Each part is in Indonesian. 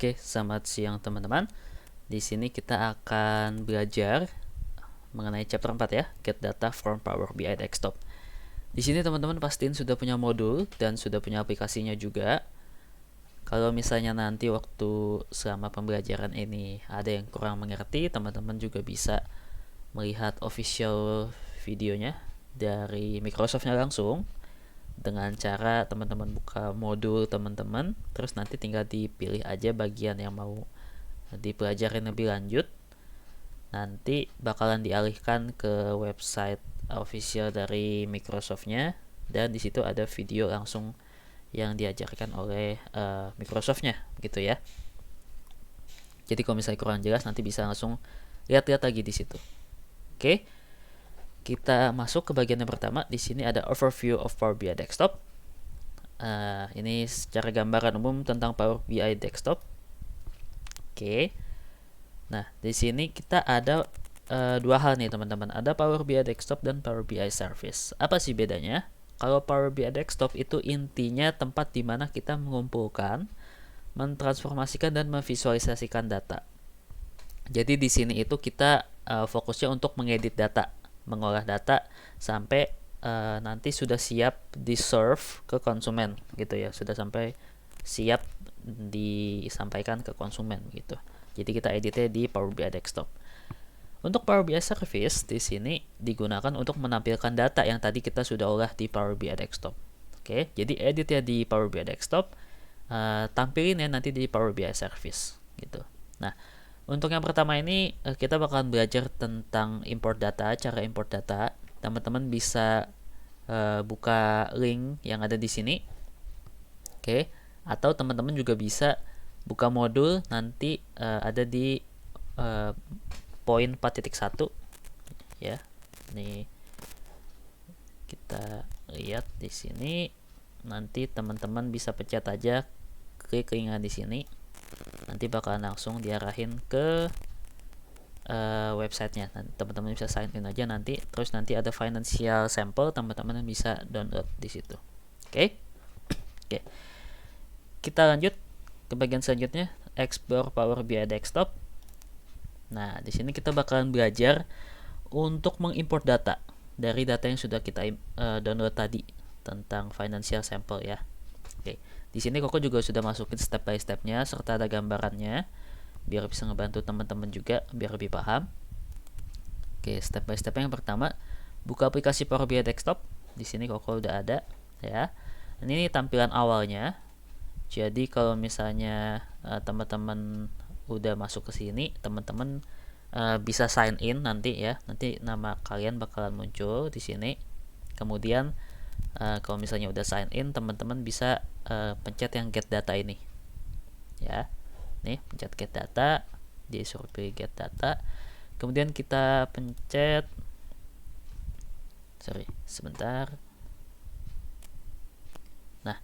Oke, selamat siang teman-teman. Di sini kita akan belajar mengenai chapter 4 ya, Get Data from Power BI Desktop. Di sini teman-teman pastiin sudah punya modul dan sudah punya aplikasinya juga. Kalau misalnya nanti waktu selama pembelajaran ini ada yang kurang mengerti, teman-teman juga bisa melihat official videonya dari Microsoftnya langsung dengan cara teman-teman buka modul teman-teman, terus nanti tinggal dipilih aja bagian yang mau dipelajari lebih lanjut. Nanti bakalan dialihkan ke website official dari Microsoftnya, dan di situ ada video langsung yang diajarkan oleh Microsoftnya gitu ya. Jadi kalau misalnya kurang jelas nanti bisa langsung lihat-lihat lagi di situ. Oke. Kita masuk ke bagian yang pertama. Di sini ada overview of Power BI Desktop. Ini secara gambaran umum tentang Power BI Desktop. Oke. Nah, di sini kita ada dua hal nih teman-teman. Ada Power BI Desktop dan Power BI Service. Apa sih bedanya? Kalau Power BI Desktop itu intinya tempat di mana kita mengumpulkan, mentransformasikan dan memvisualisasikan data. Jadi di sini itu kita fokusnya untuk mengedit data, mengolah data sampai nanti sudah siap di-serve ke konsumen gitu ya, sudah sampai siap disampaikan ke konsumen gitu. Jadi kita editnya di Power BI Desktop. Untuk Power BI Service di sini digunakan untuk menampilkan data yang tadi kita sudah olah di Power BI Desktop. Oke, jadi editnya di Power BI Desktop, tampilin ya nanti di Power BI Service gitu. Nah, untuk yang pertama ini kita bakalan belajar tentang import data, cara import data. Teman-teman bisa buka link yang ada di sini. Oke, atau teman-teman juga bisa buka modul nanti ada di poin 4.1 ya. Nih kita lihat di sini, nanti teman-teman bisa pencet aja, klik link di sini. Nanti bakalan langsung diarahin ke websitenya. Teman-teman bisa sign in aja nanti. Terus nanti ada financial sample, teman-teman bisa download di situ. Oke. Oke. Kita lanjut ke bagian selanjutnya, explore Power BI Desktop. Nah, di sini kita bakalan belajar untuk mengimport data dari data yang sudah kita download tadi tentang financial sample ya. Oke. Di sini Koko juga sudah masukin step by stepnya serta ada gambarannya biar bisa ngebantu teman-teman juga biar lebih paham. Oke, step by step yang pertama, buka aplikasi Power BI Desktop. Di sini Koko udah ada ya. Ini tampilan awalnya. Jadi kalau misalnya teman-teman udah masuk ke sini, teman-teman bisa sign in nanti ya. Nanti nama kalian bakalan muncul di sini. Kemudian kalau misalnya udah sign in, teman-teman bisa pencet yang get data ini ya. Nih, pencet get data, disuruh pilih get data. Kemudian kita pencet sebentar. Nah,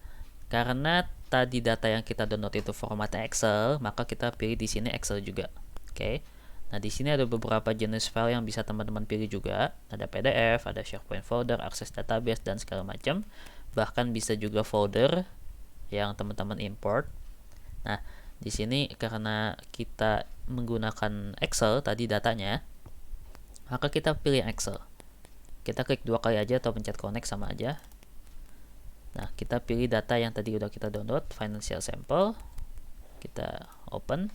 karena tadi data yang kita download itu formatnya Excel, maka kita pilih di sini Excel juga. Oke. Nah, di sini ada beberapa jenis file yang bisa teman-teman pilih juga. Ada PDF, ada SharePoint folder, akses database dan segala macam. Bahkan bisa juga folder yang teman-teman import. Nah, di sini karena kita menggunakan Excel tadi datanya, maka kita pilih Excel. Kita klik 2 kali aja atau pencet connect sama aja. Nah, kita pilih data yang tadi udah kita download, financial sample. Kita open.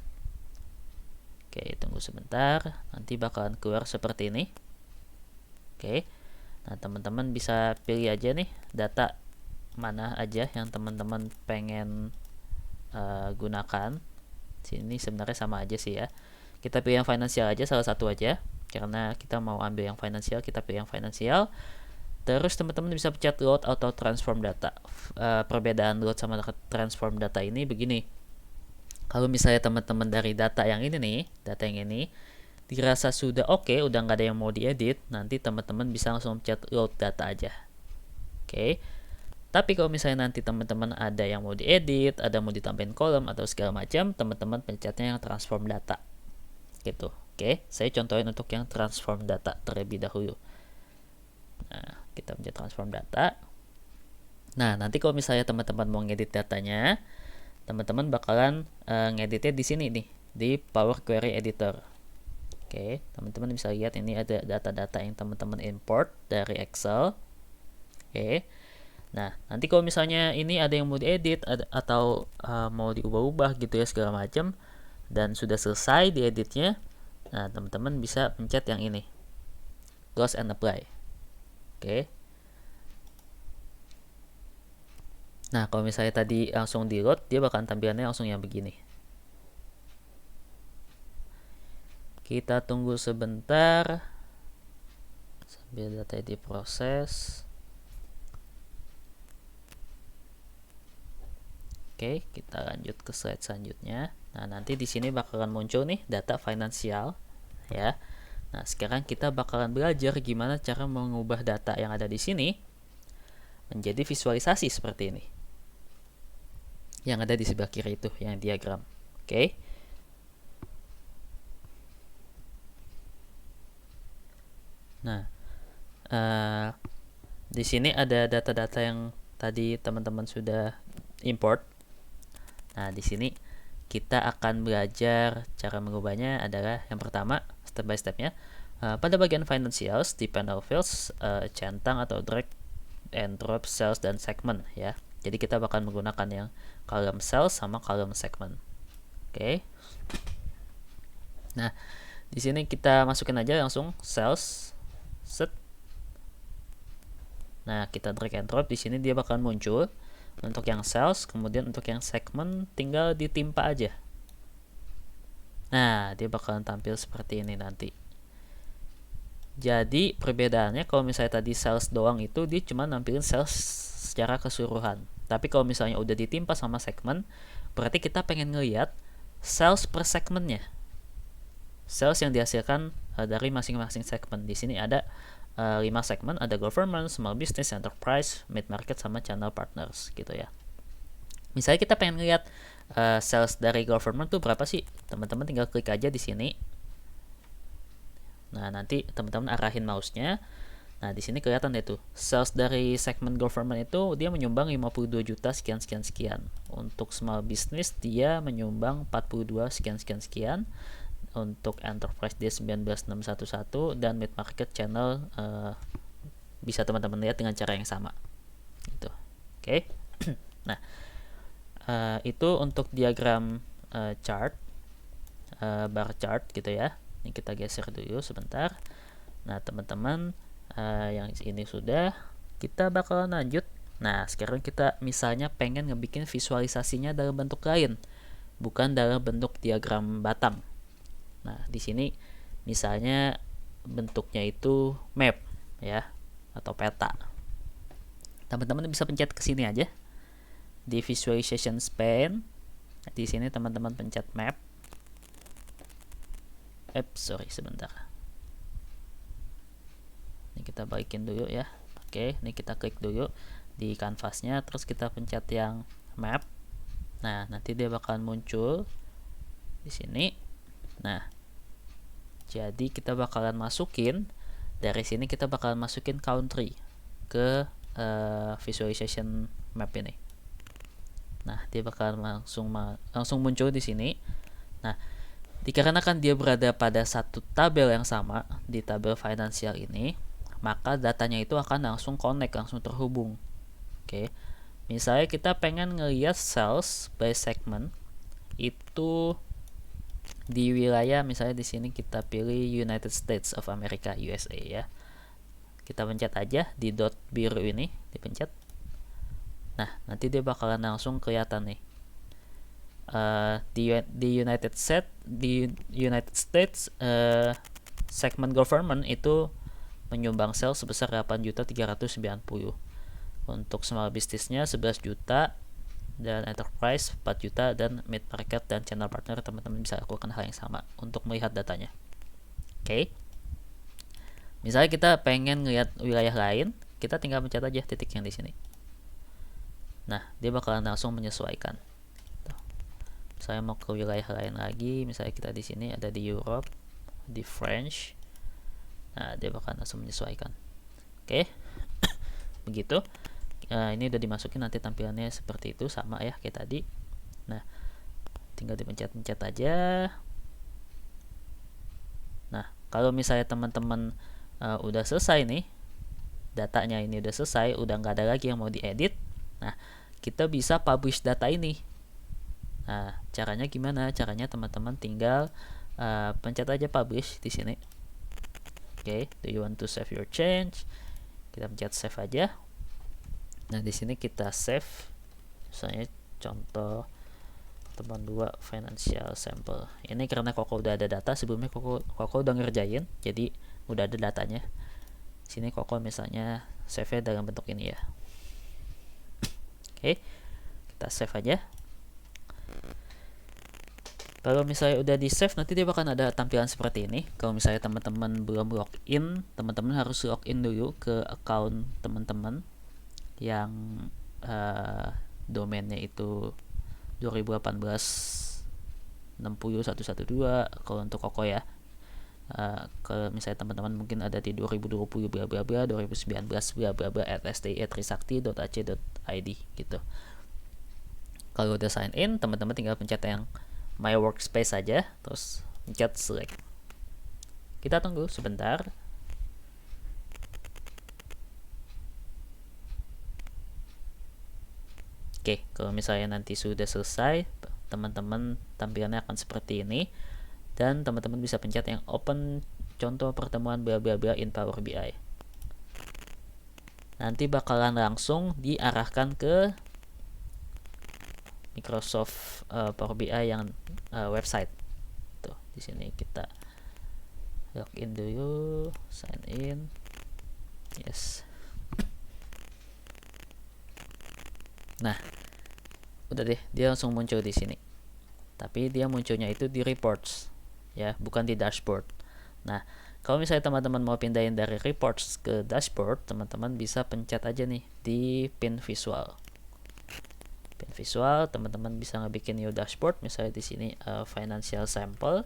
Oke, tunggu sebentar. Nanti bakalan keluar seperti ini. Oke. Nah, teman-teman bisa pilih aja nih data mana aja yang teman-teman pengen gunakan. Sini sebenarnya sama aja sih ya. Kita pilih yang financial aja, salah satu aja. Karena kita mau ambil yang financial, kita pilih yang financial. Terus teman-teman bisa pencet load atau transform data. Perbedaan load sama transform data ini begini. Kalau misalnya teman-teman dari data yang ini nih, data yang ini dirasa sudah oke, udah nggak ada yang mau diedit, nanti teman-teman bisa langsung pencet load data aja. Oke. Tapi kalau misalnya nanti teman-teman ada yang mau diedit, ada mau ditambahin kolom atau segala macam, teman-teman pencetnya yang transform data. Gitu. Oke, saya contohin untuk yang transform data terlebih dahulu. Nah, kita pencet transform data. Nah, nanti kalau misalnya teman-teman mau ngedit datanya, teman-teman bakalan ngeditnya di sini nih, di Power Query Editor. Oke, teman-teman bisa lihat ini ada data-data yang teman-teman import dari Excel. Oke. Nah, nanti kalau misalnya ini ada yang mau diedit atau mau diubah-ubah gitu ya segala macam dan sudah selesai dieditnya, nah teman-teman bisa pencet yang ini, close and apply. Oke. Nah, kalau misalnya tadi langsung di load, dia bakalan tampilannya langsung yang begini. Kita tunggu sebentar sambil data diproses. Oke, kita lanjut ke slide selanjutnya. Nah, nanti di sini bakalan muncul nih data finansial ya. Nah, sekarang kita bakalan belajar gimana cara mengubah data yang ada di sini menjadi visualisasi seperti ini. Yang ada di sebelah kiri itu, yang diagram. Oke. Nah, di sini ada data-data yang tadi teman-teman sudah import. Nah, di sini kita akan belajar cara mengubahnya adalah yang pertama, step by stepnya. Pada bagian financials di panel fields, centang atau drag and drop cells dan segment ya. Jadi kita bakal menggunakan yang column cells sama column segment. Oke. Nah, di sini kita masukin aja langsung cells. Set. Nah, kita drag and drop, di sini dia bakal muncul untuk yang cells, kemudian untuk yang segment tinggal ditimpa aja. Nah, dia bakalan tampil seperti ini nanti. Jadi perbedaannya kalau misalnya tadi cells doang itu dia cuma nampilin cells secara keseluruhan. Tapi kalau misalnya udah ditimpa sama segmen, berarti kita pengen ngeliat cells per segmennya. Cells yang dihasilkan dari masing-masing segmen. Di sini ada 5 segmen, ada government, small business, enterprise, mid market, sama channel partners gitu ya. Misalnya kita pengen lihat sales dari government tuh berapa sih, teman-teman tinggal klik aja di sini. Nah, nanti teman-teman arahin mouse-nya. Nah, di sini kelihatan deh tuh, sales dari segmen government itu dia menyumbang 52 juta sekian sekian sekian. Untuk small business dia menyumbang 42 sekian sekian sekian. Untuk enterprise dia 19,611 dan mid market channel bisa teman-teman lihat dengan cara yang sama gitu. Oke. Nah, itu untuk diagram chart, bar chart gitu ya. Ini kita geser dulu sebentar. Nah, teman-teman, yang ini sudah, kita bakalan lanjut. Nah, sekarang kita misalnya pengen ngebikin visualisasinya dalam bentuk lain, bukan dalam bentuk diagram batang. Nah, di sini misalnya bentuknya itu map ya, atau peta. Teman-teman bisa pencet ke sini aja. Di visualization span, di sini teman-teman pencet map. Sebentar. Ini kita balikin dulu ya. Oke, ini kita klik dulu di kanvasnya, terus kita pencet yang map. Nah, nanti dia bakalan muncul di sini. Nah, jadi kita bakalan masukin dari sini, kita bakalan masukin country ke visualization map ini. Nah, dia bakalan langsung muncul di sini. Nah, dikarenakan dia berada pada satu tabel yang sama di tabel finansial ini, maka datanya itu akan langsung connect, langsung terhubung. Oke. Misalnya kita pengen ngelihat sales by segment itu di wilayah, misalnya di sini kita pilih United States of America, USA ya. Kita pencet aja di dot biru ini, dipencet. Nah, nanti dia bakalan langsung kelihatan nih. Di United States segment government itu menyumbang sales sebesar 8.390. Untuk small businessnya 11 juta, dan enterprise 4 juta, dan mid market dan channel partner teman-teman bisa lakukan hal yang sama untuk melihat datanya. Oke. Misalnya kita pengen ngelihat wilayah lain, kita tinggal pencet aja titik yang di sini. Nah, dia bakalan langsung menyesuaikan. Saya mau ke wilayah lain lagi, misalnya kita di sini ada di Europe, di French. Nah, dia bakalan langsung menyesuaikan. Oke. Begitu. Ini udah dimasukin, nanti tampilannya seperti itu sama ya kayak tadi. Nah, tinggal dipencet-pencet aja. Nah, kalau misalnya teman-teman udah selesai nih, datanya ini udah selesai, udah nggak ada lagi yang mau diedit. Nah, kita bisa publish data ini. Nah, caranya gimana? Caranya teman-teman tinggal pencet aja publish di sini. Oke, do you want to save your change? Kita pencet save aja. Nah, di sini kita save. Misalnya contoh teman 2 financial sample. Ini karena Koko udah ada data sebelumnya, Koko udah ngerjain, jadi udah ada datanya. Sini Koko misalnya save dalam bentuk ini ya. Oke, kita save aja. Kalau misalnya udah di save, nanti dia bakal ada tampilan seperti ini. Kalau misalnya teman-teman belum login, teman-teman harus login dulu ke account teman-teman yang domainnya itu 2018-60112 kalau untuk Koko ya. Kalau misalnya teman-teman mungkin ada di 2020 bla bla bla, 2019 bla bla bla @sti@trisakti.ac.id gitu. Kalau udah sign in, teman-teman tinggal pencet yang My Workspace saja, terus pencet select. Kita tunggu sebentar. Oke, kalau misalnya nanti sudah selesai, teman-teman tampilannya akan seperti ini, dan teman-teman bisa pencet yang open contoh pertemuan bla bla bla in Power BI. Nanti bakalan langsung diarahkan ke Microsoft Power BI yang website. Tuh, di sini kita login dulu, sign in. Yes. Nah, udah deh, dia langsung muncul di sini. Tapi dia munculnya itu di reports, ya, bukan di dashboard. Nah, kalau misalnya teman-teman mau pindahin dari reports ke dashboard, teman-teman bisa pencet aja nih di pin visual. Pin visual, teman-teman bisa ngebikin new dashboard. Misalnya di sini financial sample,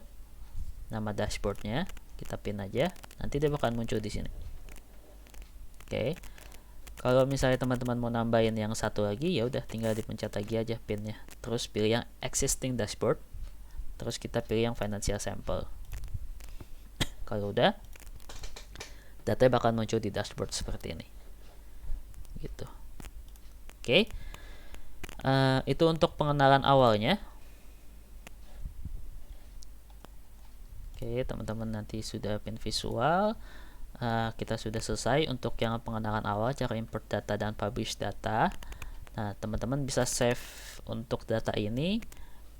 nama dashboardnya kita pin aja. Nanti dia bakal muncul di sini. Oke. Kalau misalnya teman-teman mau nambahin yang satu lagi, ya udah tinggal dipencet lagi aja pinnya. Terus pilih yang existing dashboard. Terus kita pilih yang financial sample. Kalau udah, datanya bakal muncul di dashboard seperti ini. Gitu. Oke. Itu untuk pengenalan awalnya. Oke, teman-teman nanti sudah pin visual. Kita sudah selesai untuk yang pengenalan awal, cara import data dan publish data. Nah, teman-teman bisa save untuk data ini.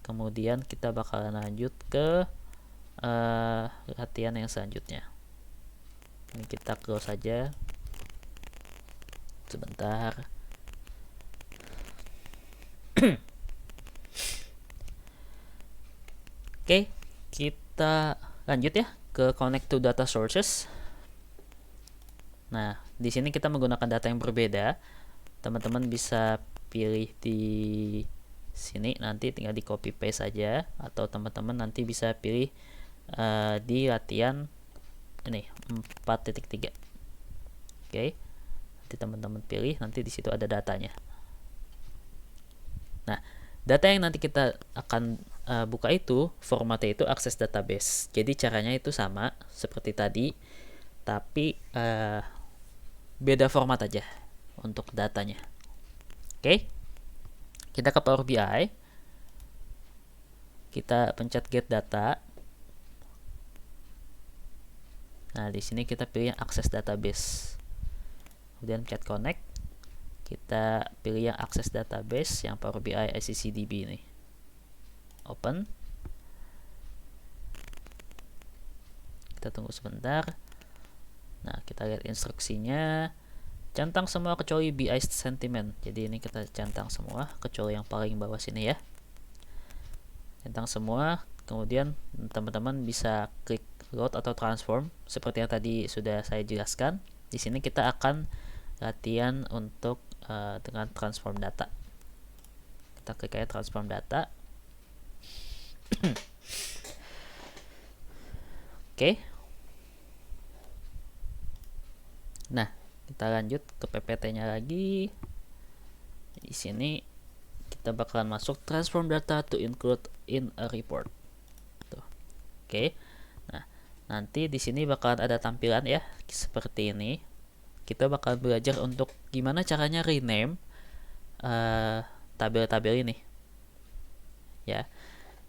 Kemudian kita bakalan lanjut ke latihan yang selanjutnya. Ini kita close saja. Sebentar. Oke, kita lanjut ya ke connect to data sources. Nah, di sini kita menggunakan data yang berbeda. Teman-teman bisa pilih di sini, nanti tinggal di copy paste saja, atau teman-teman nanti bisa pilih di latihan ini 4.3. Oke. Nanti teman-teman pilih, nanti di situ ada datanya. Nah, data yang nanti kita akan buka itu formatnya itu akses database. Jadi caranya itu sama seperti tadi, tapi beda format aja untuk datanya. Oke. Kita ke Power BI. Kita pencet get data. Nah, di sini kita pilih yang akses database. Kemudian pencet connect. Kita pilih yang akses database yang Power BI ICCDB ini. Open. Kita tunggu sebentar. Nah, kita lihat instruksinya. Centang semua kecuali BI sentiment. Jadi ini kita centang semua kecuali yang paling bawah sini ya. Centang semua. Kemudian teman-teman bisa klik load atau transform seperti yang tadi sudah saya jelaskan. Di sini kita akan latihan untuk dengan transform data. Kita klik aja transform data. Oke. Nah, kita lanjut ke PPT-nya lagi. Di sini kita kita bakalan masuk transform data to include in a report. Tuh. Oke. Nah, nanti di sini bakalan ada tampilan ya seperti ini. Kita bakal belajar untuk gimana caranya rename tabel-tabel ini. Ya.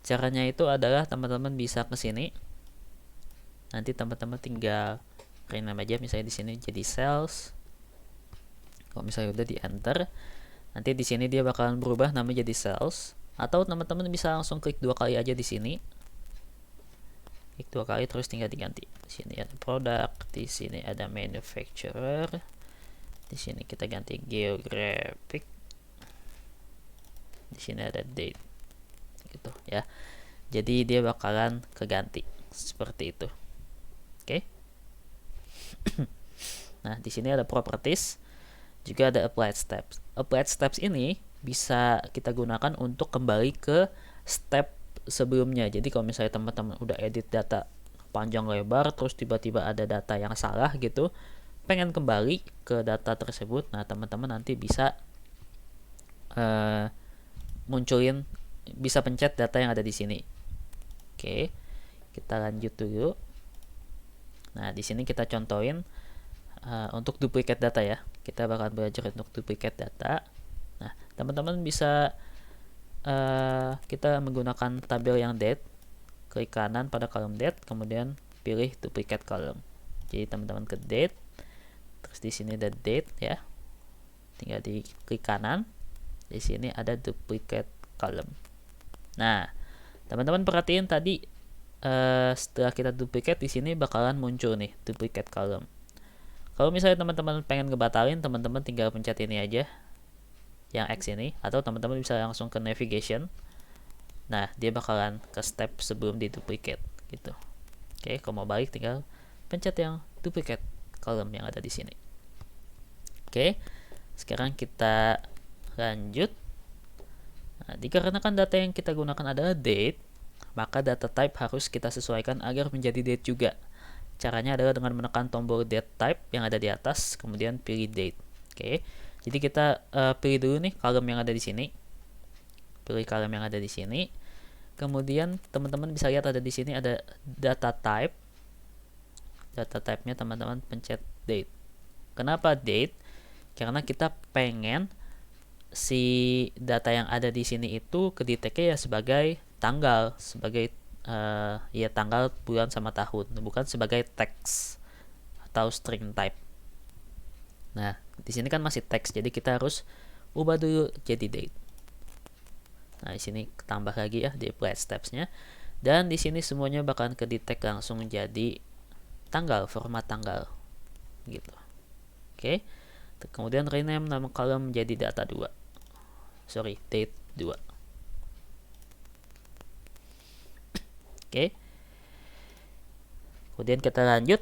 Caranya itu adalah teman-teman bisa ke sini. Nanti teman-teman tinggal rename aja, misalnya di sini jadi sales. Kalau misalnya udah di enter, nanti di sini dia bakalan berubah namanya jadi sales. Atau teman-teman bisa langsung klik 2 kali aja di sini. Klik 2 kali terus tinggal diganti. Di sini ada product, di sini ada manufacturer. Di sini kita ganti geographic. Di sini ada date. Gitu ya. Jadi dia bakalan keganti seperti itu. Oke. Nah, di sini ada properties, juga ada applied steps. Applied steps ini bisa kita gunakan untuk kembali ke step sebelumnya. Jadi kalau misalnya teman-teman udah edit data panjang lebar terus tiba-tiba ada data yang salah gitu, pengen kembali ke data tersebut, nah teman-teman nanti bisa munculin, bisa pencet data yang ada di sini. Oke, kita lanjut dulu. Nah, di sini kita contohin untuk duplicate data ya. Kita bakal belajar untuk duplicate data. Nah, teman-teman bisa kita menggunakan tabel yang date. Klik kanan pada kolom date, kemudian pilih duplicate column. Jadi teman-teman ke date, terus di sini ada date ya. Tinggal di klik kanan. Di sini ada duplicate column. Nah, teman-teman perhatiin tadi setelah kita duplicate di sini bakalan muncul nih duplicate column. Kalau misalnya teman-teman pengen ngebatalin, teman-teman tinggal pencet ini aja, yang X ini, atau teman-teman bisa langsung ke navigation. Nah, dia bakalan ke step sebelum di duplicate gitu. Oke, kalau mau balik tinggal pencet yang duplicate column yang ada di sini. Oke, sekarang kita lanjut. Nah, dikarenakan data yang kita gunakan adalah date, maka data type harus kita sesuaikan agar menjadi date juga. Caranya adalah dengan menekan tombol date type yang ada di atas, kemudian pilih date. Oke, jadi kita pilih dulu nih kolom yang ada di sini. Pilih kolom yang ada di sini. Kemudian teman-teman bisa lihat ada di sini ada data type. Data type-nya teman-teman pencet date. Kenapa date? Karena kita pengen si data yang ada di sini itu kedeteknya ya sebagai tanggal, sebagai ya tanggal, bulan sama tahun, bukan sebagai teks atau string type. Nah, di sini kan masih teks, jadi kita harus ubah dulu jadi date. Nah, di sini tambah lagi ya di applied steps-nya, dan di sini semuanya bakalan kedetek langsung jadi tanggal, format tanggal gitu. Oke. Kemudian rename nama kolom menjadi data 2. Date 2. Oke. Kemudian kita lanjut.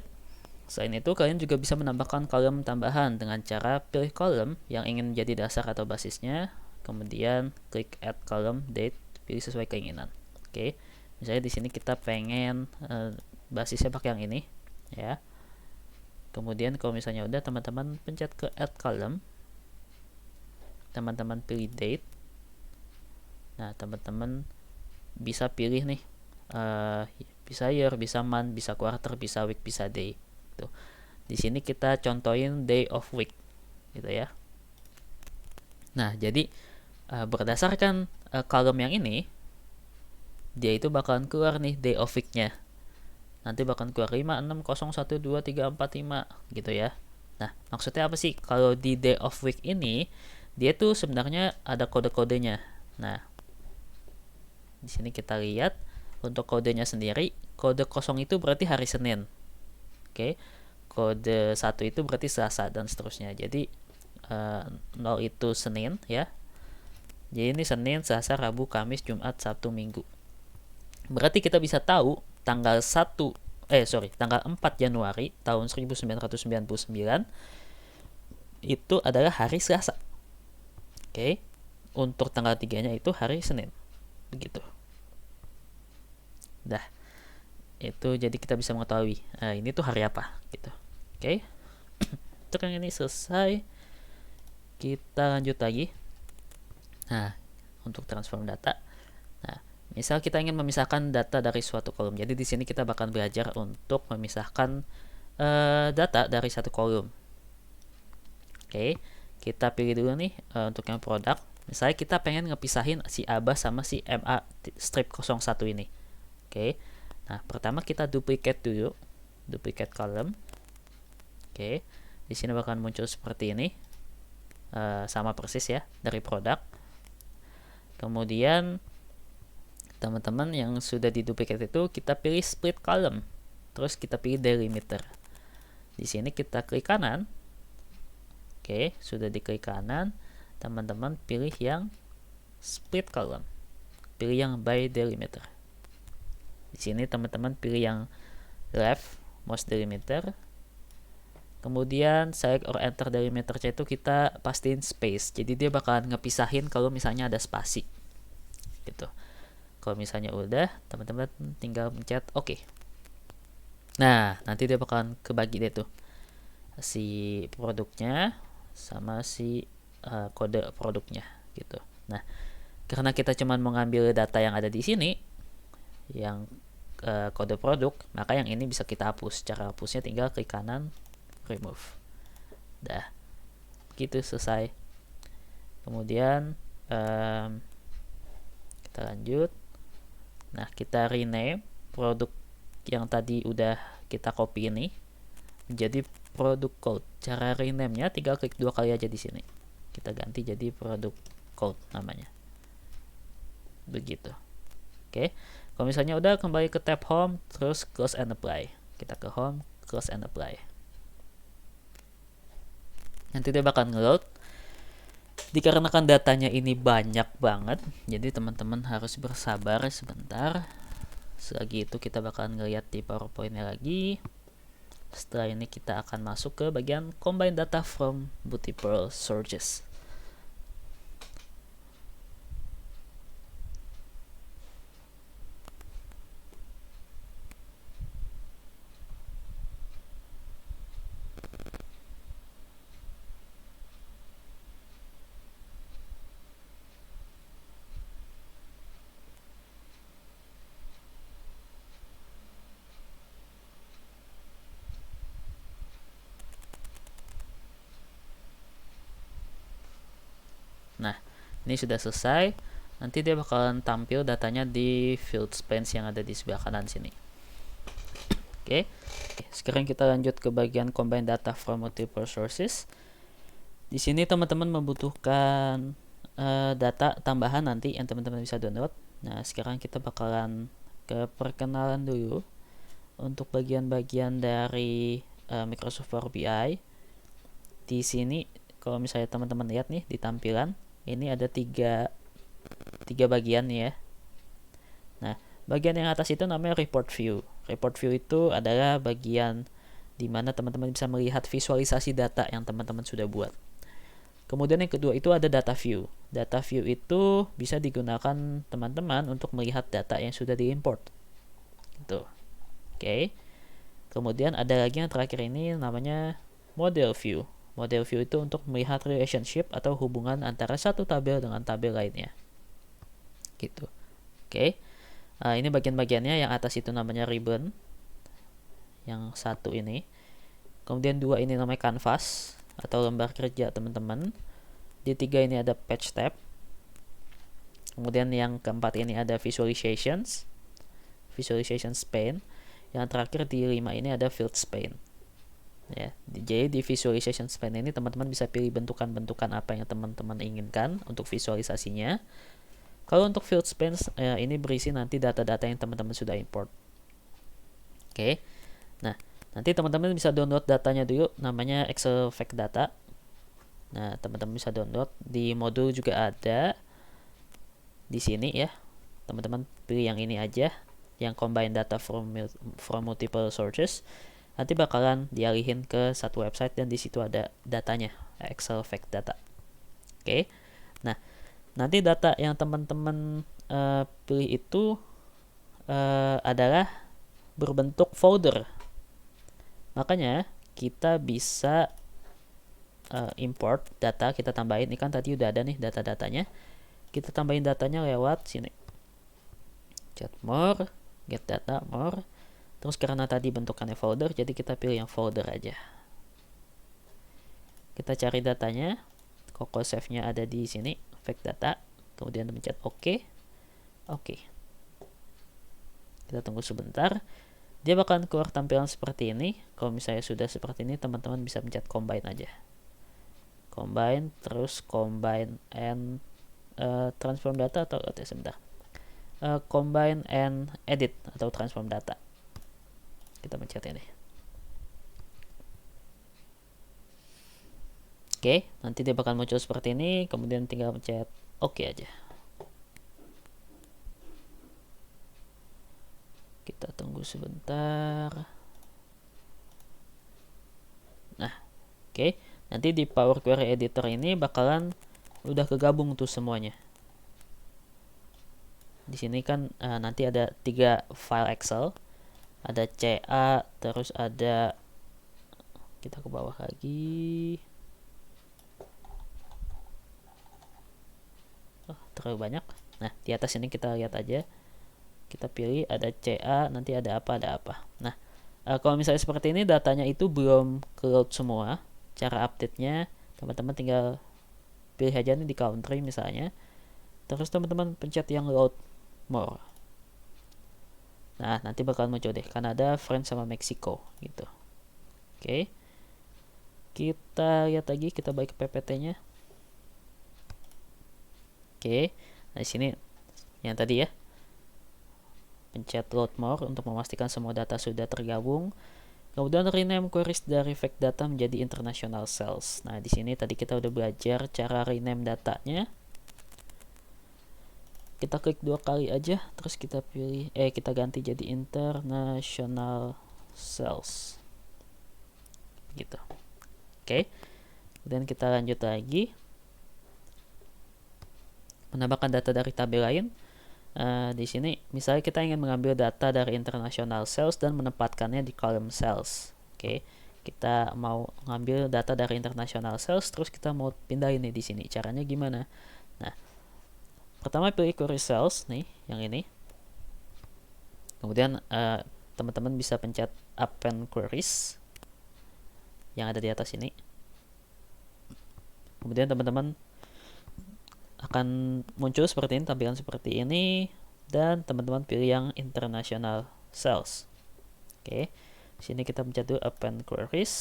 Selain itu, kalian juga bisa menambahkan kolom tambahan dengan cara pilih kolom yang ingin menjadi dasar atau basisnya, kemudian klik add column date, pilih sesuai keinginan. Oke. Misalnya di sini kita pengen basisnya pakai yang ini, ya. Kemudian kalau misalnya udah, teman-teman pencet ke add column, teman-teman pilih date. Nah, teman-teman bisa pilih nih, bisa year, bisa month, bisa quarter, bisa week, bisa day. Tuh. Di sini kita contohin day of week, gitu ya. Nah, jadi berdasarkan kolom yang ini, dia itu bakalan keluar nih day of week-nya. Nanti bakalan keluar 5, 6, 0, 1, 2, 3, 4, 5 gitu ya. Nah, maksudnya apa sih? Kalau di day of week ini, dia tuh sebenarnya ada kode-kodenya. Nah, di sini kita lihat untuk kodenya sendiri, kode 0 itu berarti hari Senin. Oke. Kode 1 itu berarti Selasa dan seterusnya. Jadi 0 itu Senin ya. Jadi ini Senin, Selasa, Rabu, Kamis, Jumat, Sabtu, Minggu. Berarti kita bisa tahu tanggal 4 Januari tahun 1999 itu adalah hari Selasa. Oke. Untuk tanggal 3-nya itu hari Senin. Begitu. Dah. Itu jadi kita bisa mengetahui ini tuh hari apa gitu. Oke. Untuk yang ini selesai. Kita lanjut lagi. Nah, untuk transform data. Nah, misal kita ingin memisahkan data dari suatu kolom. Jadi di sini kita bakal belajar untuk memisahkan data dari satu kolom. Oke, kita pilih dulu nih untuk yang produk. Misalnya kita pengen ngepisahin si ABA sama si MA strip 01 ini. Oke. Nah, pertama kita duplicate dulu. Duplicate column. Oke. Di sini bakal muncul seperti ini. Sama persis ya dari produk. Kemudian teman-teman yang sudah diduplicate itu kita pilih split column. Terus kita pilih delimiter. Di sini kita klik kanan. Oke, sudah diklik kanan. Teman-teman pilih yang split column. Pilih yang by delimiter. Di sini teman-teman pilih yang left most delimiter. Kemudian select or enter delimiter itu kita pastiin space. Jadi dia bakalan ngepisahin kalau misalnya ada spasi. Gitu. Kalau misalnya udah, teman-teman tinggal pencet oke. Nah, nanti dia bakalan kebagi deh tuh si produknya sama si kode produknya gitu. Nah, karena kita cuma mau ngambil data yang ada di sini, yang kode produk, maka yang ini bisa kita hapus. Cara hapusnya tinggal klik kanan, remove. Dah, gitu selesai. Kemudian kita lanjut. Nah, kita rename produk yang tadi udah kita copy ini menjadi produk code. Cara rename-nya tinggal klik 2 kali aja di sini. Kita ganti jadi produk code namanya. Begitu. Oke. Kalau misalnya udah, kembali ke tab home, terus close and apply. Kita ke home, close and apply. Nanti dia bakal ngeload. Dikarenakan datanya ini banyak banget, jadi teman-teman harus bersabar sebentar. Selagi itu kita bakal ngeliat di PowerPoint-nya lagi. Setelah ini kita akan masuk ke bagian combine data from multiple sources. Nah, ini sudah selesai. Nanti dia bakalan tampil datanya di field spans yang ada di sebelah kanan sini. Oke. Sekarang kita lanjut ke bagian combine data from multiple sources. Di sini teman-teman membutuhkan data tambahan nanti yang teman-teman bisa download. Nah, sekarang kita bakalan ke perkenalan dulu untuk bagian-bagian dari Microsoft Power BI. Di sini kalau misalnya teman-teman lihat nih di tampilan, ini ada tiga bagian ya. Nah, bagian yang atas itu namanya report view. Report view itu adalah bagian di mana teman-teman bisa melihat visualisasi data yang teman-teman sudah buat. Kemudian yang kedua itu ada data view. Data view itu bisa digunakan teman-teman untuk melihat data yang sudah diimport. Gitu. Oke. Kemudian ada lagi yang terakhir ini namanya model view. Model view itu untuk melihat relationship atau hubungan antara satu tabel dengan tabel lainnya. Gitu. Oke. Ini bagian-bagiannya. Yang atas itu namanya ribbon. Yang satu ini. Kemudian dua ini namanya canvas atau lembar kerja teman-teman. Di tiga ini ada page tab. Kemudian yang keempat ini ada visualization pane. Yang terakhir di 5 ini ada field pane. Ya, jadi di visualization pane ini teman-teman bisa pilih bentukan-bentukan apa yang teman-teman inginkan untuk visualisasinya. Kalau untuk field pane ini berisi nanti data-data yang teman-teman sudah import. Oke. Nah, nanti teman-teman bisa download datanya dulu, namanya Excel Fact Data. Nah, teman-teman bisa download di modul juga ada di sini ya. Teman-teman pilih yang ini aja, yang combine data from multiple sources. Nanti bakalan dialihin ke satu website dan di situ ada datanya, Excel Fact Data. Oke. Nah, nanti data yang teman-teman pilih itu adalah berbentuk folder. Makanya kita bisa import data, kita tambahin. Ini kan tadi udah ada nih data-datanya. kita tambahin datanya lewat sini. Chat more, get data more. Terus karena tadi bentukannya folder, jadi kita pilih yang folder aja. Kita cari datanya. Coco save-nya ada di sini, fake data. Kemudian pencet OK. Oke. Kita tunggu sebentar. Dia bakalan keluar tampilan seperti ini. Kalau misalnya sudah seperti ini, teman-teman bisa pencet combine aja. Combine, terus combine and transform data atau sebentar. Combine and edit atau transform data. Kita pencet ini. Oke, nanti dia bakal muncul seperti ini, kemudian tinggal pencet OK aja. Kita tunggu sebentar. Nah, oke. Nanti di Power Query Editor ini bakalan udah kegabung tuh semuanya. Di sini kan nanti ada 3 file Excel. Ada CA, terus ada, kita ke bawah lagi. Terlalu banyak. Nah, di atas ini kita lihat aja. Kita pilih ada CA, nanti ada apa. Nah, kalau misalnya seperti ini datanya itu belum ke load semua. Cara update-nya teman-teman tinggal pilih aja nih di country misalnya. Terus teman-teman pencet yang load more. Nah, nanti bakal muncul deh Kanada, France sama Meksiko gitu. Oke. Kita lihat lagi, kita balik ke PPT-nya. Oke. Nah, di sini yang tadi ya. Pencet load more untuk memastikan semua data sudah tergabung. Kemudian rename queries dari fake data menjadi international cells. Nah, di sini tadi kita udah belajar cara rename datanya. Kita klik 2 kali aja, terus kita pilih kita ganti jadi international cells. Gitu. Oke. Kemudian kita lanjut lagi. Menambahkan data dari tabel lain. Di sini misalnya kita ingin mengambil data dari international cells dan menempatkannya di column cells. Oke, kita mau ngambil data dari international cells, terus kita mau pindahin nih di sini. Caranya gimana? Nah, pertama pilih query cells nih, yang ini. Kemudian teman-teman bisa pencet append queries yang ada di atas ini. Kemudian teman-teman akan muncul seperti ini, tampilan seperti ini, dan teman-teman pilih yang international cells. Oke, sini kita pencet dulu append queries.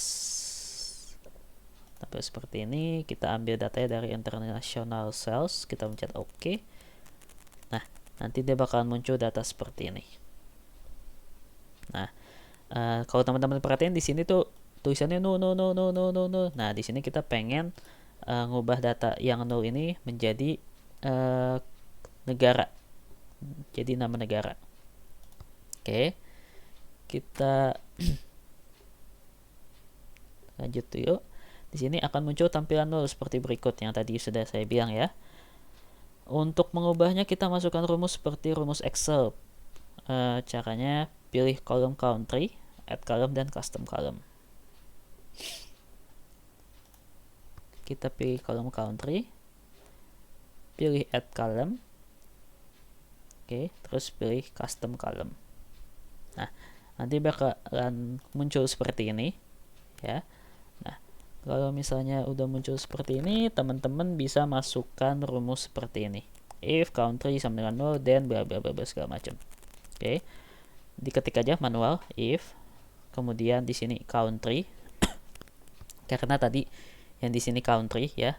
Tampil seperti ini, kita ambil datanya dari international cells, kita pencet OK. Nah, nanti dia bakalan muncul data seperti ini. Nah, kalau teman-teman perhatiin di sini tuh tulisannya no. Nah, di sini kita pengen ngubah data yang 0 ini menjadi negara, jadi nama negara. Oke, kita lanjut yuk. Di sini akan muncul tampilan 0 seperti berikut yang tadi sudah saya bilang ya. Untuk mengubahnya kita masukkan rumus seperti rumus Excel. Caranya pilih column country, add column, dan custom column. Kita pilih column country, pilih add column, oke, terus pilih custom column. Nah, nanti bakalan muncul seperti ini ya. Nah, kalau misalnya udah muncul seperti ini, teman-teman bisa masukkan rumus seperti ini. If country sama dengan 0, then bla bla bla segala macam. Oke. Diketik aja manual if, kemudian di sini country. Karena tadi yang di sini country ya.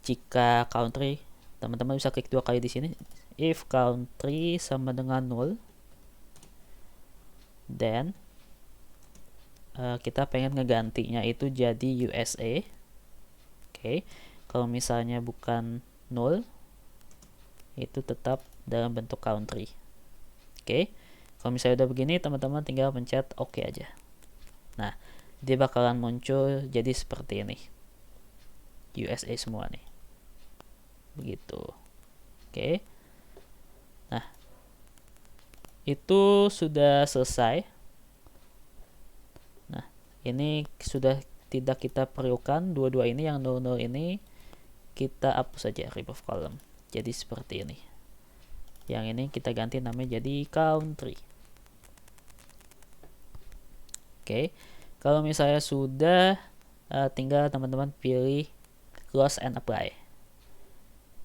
Jika country, teman-teman bisa klik 2 kali di sini. If country sama dengan 0, then kita pengen ngegantinya itu jadi USA. Oke. Kalau misalnya bukan 0, itu tetap dalam bentuk country. Oke. Kalau misalnya udah begini, teman-teman tinggal pencet OK aja. Nah, dia bakalan muncul jadi seperti ini. USA semua nih. Begitu. Oke. Nah, itu sudah selesai. Nah, ini sudah tidak kita perlukan. Dua-dua ini yang 00 ini kita hapus saja, remove column. jadi seperti ini. Yang ini kita ganti namanya jadi country. Oke, kalau misalnya sudah, tinggal teman-teman pilih close and apply.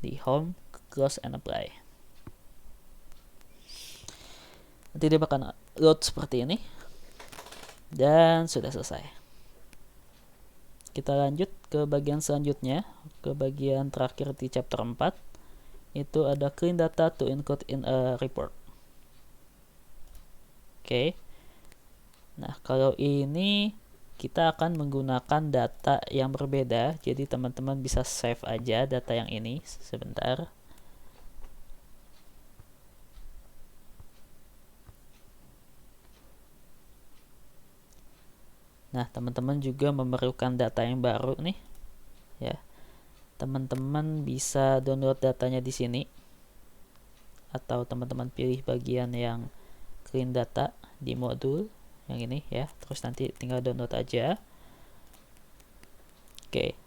Di home, close and apply. Nanti dia bakal load seperti ini. Dan sudah selesai. Kita lanjut ke bagian selanjutnya, ke bagian terakhir di chapter 4. Itu ada clean data to include in a report. Oke. Nah, kalau ini kita akan menggunakan data yang berbeda. Jadi teman-teman bisa save aja data yang ini sebentar. Nah, teman-teman juga memerlukan data yang baru nih. Ya. Teman-teman bisa download datanya di sini, atau teman-teman pilih bagian yang clean data di modul yang ini ya, terus nanti tinggal download aja. Oke,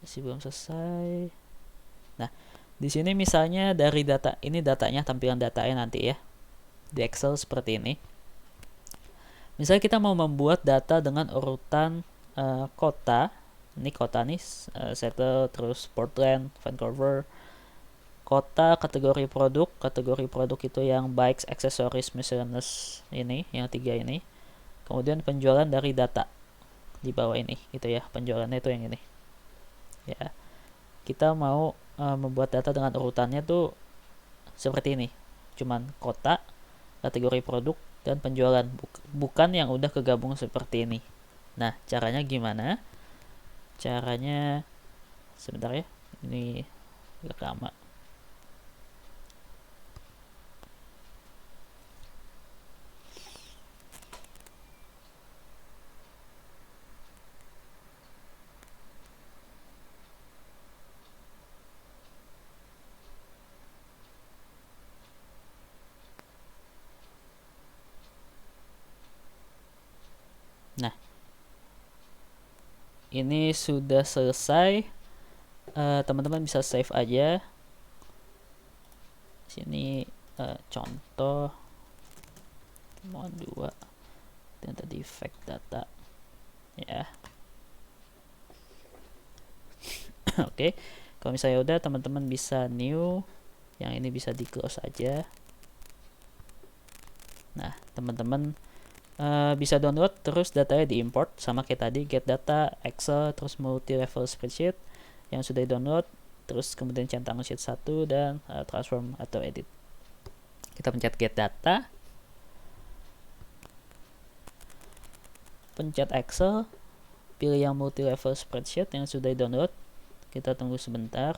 masih belum selesai. Nah, di sini misalnya dari data ini, datanya, tampilan datanya nanti ya di Excel seperti ini. Misalnya kita mau membuat data dengan urutan kota. Ini kota nih, Seattle, terus Portland, Vancouver. Kota, kategori produk itu yang bikes, accessories, miscellaneous, ini yang 3 ini. Kemudian penjualan dari data di bawah ini gitu ya, penjualannya itu yang ini ya. Kita mau membuat data dengan urutannya tuh seperti ini, cuman kota, kategori produk, dan penjualan, bukan yang udah kegabung seperti ini. Nah, caranya gimana? Caranya sebentar ya, ini agak lama. Nah, ini sudah selesai. Teman-teman bisa save aja. Sini contoh mau 2 dan tadi fact data ya. Oke, kalau misalnya udah, teman-teman bisa new, yang ini bisa di close aja. Nah, teman-teman bisa download, terus datanya diimport sama kayak tadi, get data, Excel, terus multi level spreadsheet yang sudah download, terus kemudian centang sheet 1 dan transform atau edit. Kita pencet get data, pencet Excel, pilih yang multi level spreadsheet yang sudah download. Kita tunggu sebentar.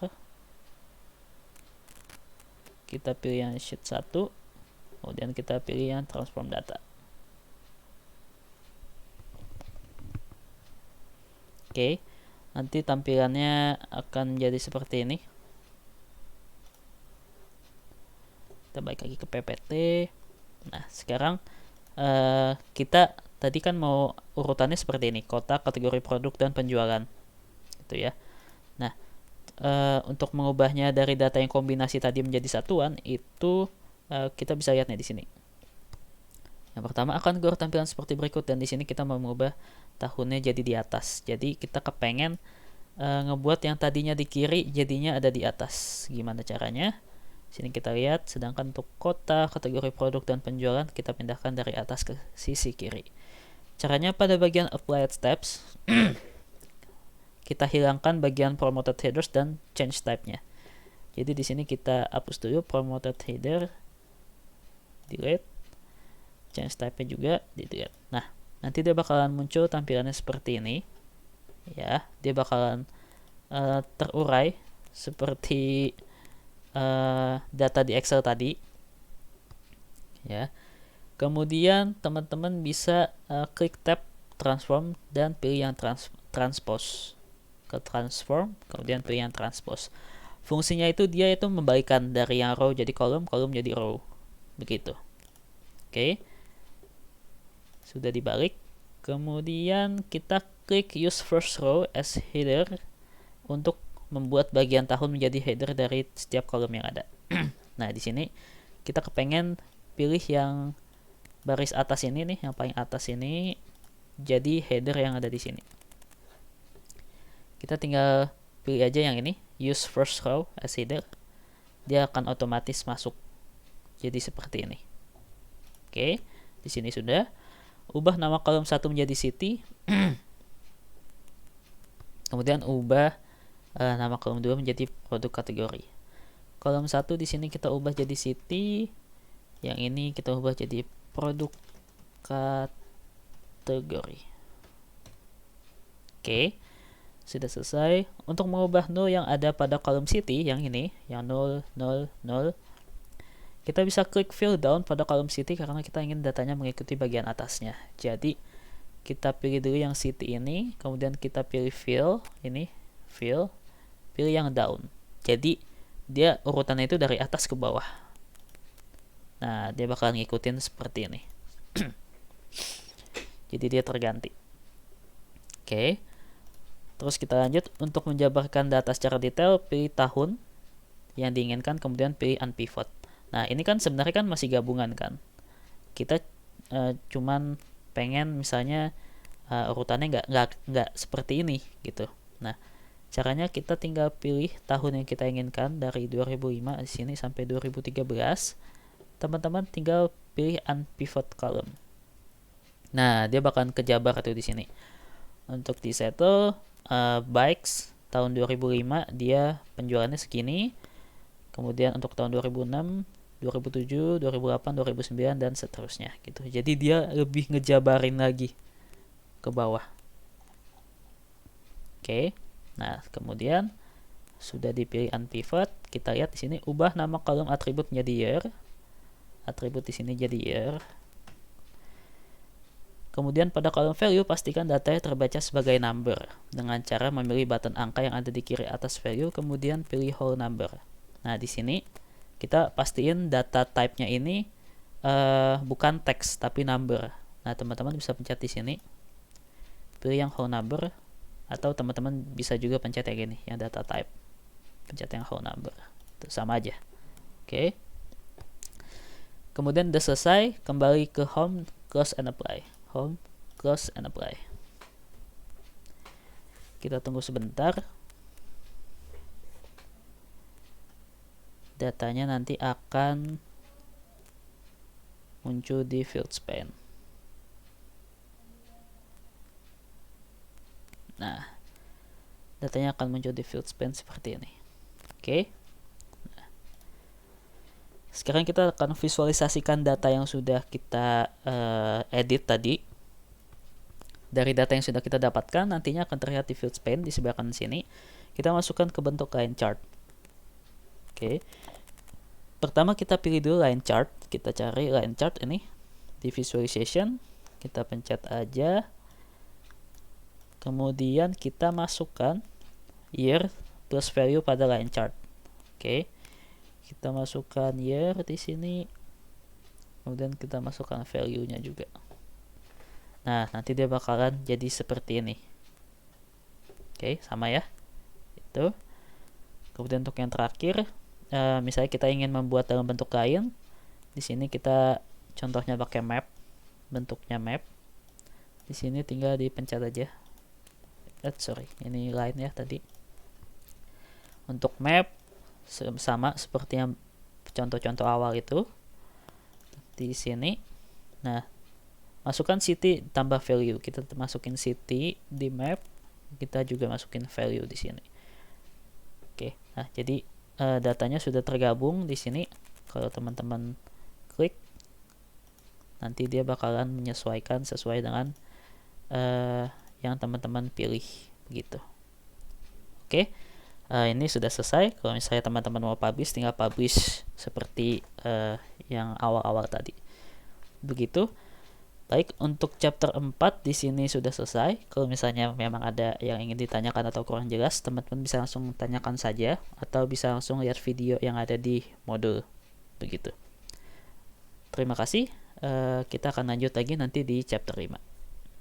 Kita pilih yang sheet 1, kemudian kita pilih yang transform data. Oke, nanti tampilannya akan jadi seperti ini. Kita balik lagi ke PPT. Nah, sekarang kita tadi kan mau urutannya seperti ini, kota, kategori produk, dan penjualan gitu ya. Nah, untuk mengubahnya dari data yang kombinasi tadi menjadi satuan, itu kita bisa lihatnya di sini. Yang pertama akan keluar tampilan seperti berikut, dan di sini kita mau mengubah tahunnya jadi di atas. Jadi kita kepengen ngebuat yang tadinya di kiri jadinya ada di atas. Gimana caranya? Sini kita lihat, sedangkan untuk kota, kategori produk, dan penjualan kita pindahkan dari atas ke sisi kiri. Caranya pada bagian applied steps kita hilangkan bagian promoted headers dan change type-nya. Jadi di sini kita hapus dulu promoted header, delete, change type-nya juga di delete. Nah, nanti dia bakalan muncul tampilannya seperti ini. Ya, dia bakalan terurai seperti data di Excel tadi. Ya. Kemudian teman-teman bisa klik tab transform dan pilih yang transpose. Ke transform, kemudian pilih yang transpose. Fungsinya itu dia itu membalikkan dari yang row jadi kolom, kolom jadi row. Begitu. Oke. Sudah dibalik. Kemudian kita klik use first row as header untuk membuat bagian tahun menjadi header dari setiap kolom yang ada. Nah, di sini kita kepengen pilih yang baris atas ini nih, yang paling atas ini jadi header yang ada di sini. Kita tinggal pilih aja yang ini, use first row as header. Dia akan otomatis masuk jadi seperti ini. Oke, di sini sudah. Ubah nama kolom 1 menjadi city. Kemudian ubah nama kolom 2 menjadi produk kategori. Kolom 1 di sini kita ubah jadi city. Yang ini kita ubah jadi produk kategori. Oke, sudah selesai. Untuk mengubah nol yang ada pada kolom city, yang ini, yang 0, 0, 0, kita bisa klik fill down pada kolom city karena kita ingin datanya mengikuti bagian atasnya. Jadi kita pilih dulu yang city ini, kemudian kita pilih fill, ini fill, pilih yang down. Jadi dia urutannya itu dari atas ke bawah. Nah, dia bakal ngikutin seperti ini. Jadi dia terganti. Oke. Terus kita lanjut untuk menjabarkan data secara detail, pilih tahun yang diinginkan, kemudian pilih unpivot. Nah, ini kan sebenarnya kan masih gabungan kan. Kita cuman pengen misalnya urutannya nggak seperti ini gitu. Nah, caranya kita tinggal pilih tahun yang kita inginkan dari 2005 di sini sampai 2013. Teman-teman tinggal pilih unpivot column. Nah, dia bakalan kejabar tuh di sini. Untuk di settle bikes tahun 2005 dia penjualannya segini. Kemudian untuk tahun 2006, 2007, 2008, 2009 dan seterusnya gitu. Jadi dia lebih ngejabarin lagi ke bawah. Oke. Nah, kemudian sudah dipilih unpivot, kita lihat di sini ubah nama kolom atribut menjadi year. Atribut di sini jadi year. Kemudian pada kolom value pastikan datanya terbaca sebagai number dengan cara memilih button angka yang ada di kiri atas value, kemudian pilih whole number. Nah, di sini kita pastiin data type-nya ini bukan teks tapi number. Nah, teman-teman bisa pencet di sini, pilih yang whole number, atau teman-teman bisa juga pencet yang gini, yang data type. Pencet yang whole number. Itu sama aja. Oke. Kemudian udah selesai, kembali ke home, close and apply. Home, close and apply. Kita tunggu sebentar. Datanya nanti akan muncul di field span. Nah, datanya akan muncul di field span seperti ini. Oke. Nah, sekarang kita akan visualisasikan data yang sudah kita edit tadi. Dari data yang sudah kita dapatkan, nantinya akan terlihat di field span di sebelah kanan sini. Kita masukkan ke bentuk line chart. Oke. Pertama kita pilih dulu line chart. Kita cari line chart ini di visualization. Kita pencet aja. Kemudian kita masukkan year plus value pada line chart. Oke. Kita masukkan year di sini. Kemudian kita masukkan value-nya juga. Nah, nanti dia bakalan jadi seperti ini. Oke, sama ya. Itu. Kemudian untuk yang terakhir, misalnya kita ingin membuat dalam bentuk lain, di sini kita contohnya pakai map, bentuknya map. Di sini tinggal dipencet aja. Ini line ya tadi. Untuk map sama seperti yang contoh-contoh awal itu. Di sini. Nah, masukkan city tambah value. Kita masukin city di map, kita juga masukin value di sini. Oke. Nah, jadi datanya sudah tergabung di sini. Kalau teman-teman klik, nanti dia bakalan menyesuaikan sesuai dengan yang teman-teman pilih gitu. Oke. Ini sudah selesai. Kalau misalnya teman-teman mau publish, tinggal publish seperti yang awal-awal tadi. Begitu. Baik, untuk chapter 4 di sini sudah selesai. Kalau misalnya memang ada yang ingin ditanyakan atau kurang jelas, teman-teman bisa langsung tanyakan saja atau bisa langsung lihat video yang ada di modul. Begitu. Terima kasih. Kita akan lanjut lagi nanti di chapter 5.